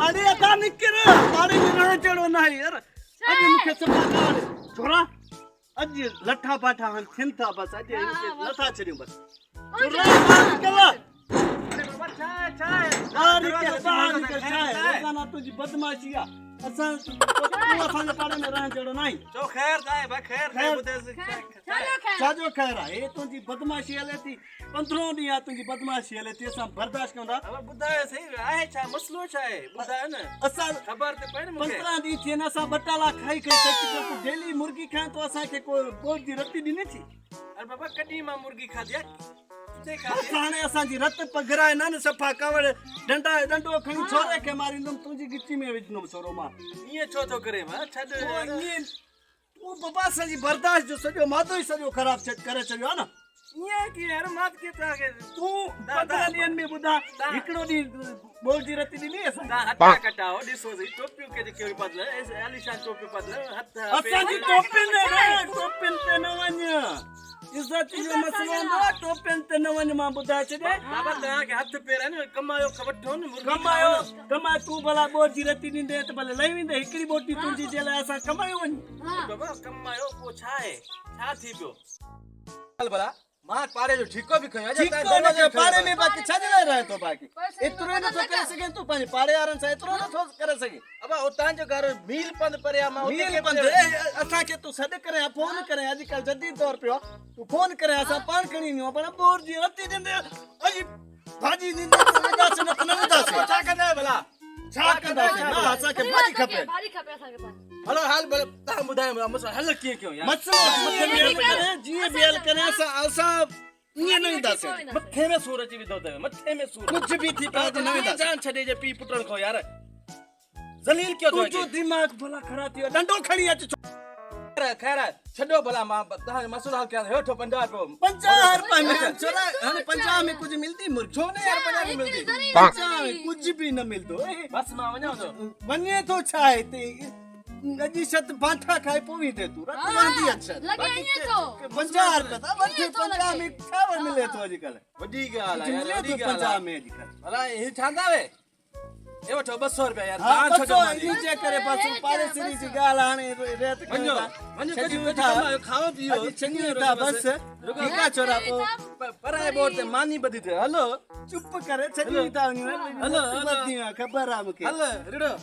अरे आता निकर पाड़े में न चढ़ो नहीं यार अज मुखे सफा कर छोरा अज लठा पाठा हन थिंता बस अज लठा छड़ियो बस छोरा निकल अरे बाबा चाय अरे के बाहर निकल चाय ना तुझी बदमाशी आ असा तू असा पाड़े में रह चढ़ो नहीं चो खैर जाए बा खैर बुदे छाजो खैर है तुझी बदमाशी हले थी 15 ॾींहं तुझी बदमाशी हले थी असां बर्दाश्त कंदा अब बुधाए सही आहे छा मसलो छा आहे बुधाए न असां खबर ते पए न मूंखे 15 ॾींहं थियन असां बटाला खाई तू डेली मुर्गी खाए तो असां के कोई बोझ जी रत्ती ॾिने थी अरे बाबा कॾहिं मां मुर्गी खाधी आहे हाणे असां जी रत पघराए न सफ़ा कवड़ डंडो खणी छोरे के मारींदम तुझी गिची में विझंदम छोरो मां ये छो तो करे मां छड तू बाबा असां जी बर्दाश्त जो सॼो मादो ई सॼो ख़राब करे छॾियो आहे न ये की यार मात के ता के तू 15 ॾींहनि में ॿुधा हिकिड़ो ॾींहुं बोल जी रती ॾिनी असां हथा कटाओ ॾिसो सही टोपियूं के केड़ी बदल ऐसे आलीशान टोपी बदल हथ असां जी टोपिन ते न वञ इज्जत जो मसलो हूंदो आहे टोपिन ते न वञ मां ॿुधाए छॾे बाबा तव्हां के हथ पेर आहिनि कमायो वठो न मुर्गी कमाए तू भला बोझ जी रती ॾींदे त भले लही वेंदे हिकिड़ी बोटी तुंहिंजी जे लाइ असां कमायो वञ बाबा कमायो पोइ छा आहे छा थी पियो हल भला मां पाड़े जो ठीको भी खयो ठीको पाड़े में बाकी छा जे लाइ रहे तो बाकी एतिरो न थो करे सघे तू पंहिंजे पाड़े वारनि सां एतिरो न थो करे सघे अब उतां जो घर मील पंध परे मां मील पंध असांखे तू सॾु करे फोन करे अॼुकल्ह जदीद दौर पियो तू फोन करे असां पाण खणी वञूं पर बोर जी रती ॾींदे अॼु भाॼी ॾींदे उदास न उदास छा कंदा भला छा कंदासीं न असांखे भाॼी खपे असांखे हलो हाल भले तव्हां ॿुधायो मसलो हल कीअं कयूं यार मसलो मथे में करे जीअं बेल करे असां ईअं न ईंदासीं मथे में सूर अची विधो अथव मथे में सूर कुझु बि थी पियो न वेंदासीं जान छॾे जे पी पुटण खां यार ज़लील क्यों थो तुंहिंजो दिमाग़ भला ख़राब थी वियो डंडो खणी अच खैर छॾो भला मां तव्हांजो मसलो हल कयां हेठो 50 रुपयो 50 रुपए में छोरा हाणे 50 में कुछ मिलती मुर्गी छो न यार 50 में मिलती 50 में कुछ भी न मिलदो बस मां वञां थो वञे तो छा आहे हिते अॼु छत बाठा खाए पोइ ते तू रत वणंदी अचे लॻे तो 50 रुपए था वठी 50 में छा मिले तो अॼुकल्ह वॾी ॻाल्हि आहे यार वॾी 50 में अॼुकल्ह भला हे छांदा वे ए वठो 200 रुपया यार हां तव्हां छॾो नीचे करे बस पाड़े सिरी जी ॻाल्हि हाणे रेत वञो वञो कॾहिं खाओ पियो चङी था बस रुका छोरा पोइ पराए बोर ते मानी बधी थे हलो चुप करे छॾी था वञूं हलो ख़बर आहे मूंखे हल रिड़ो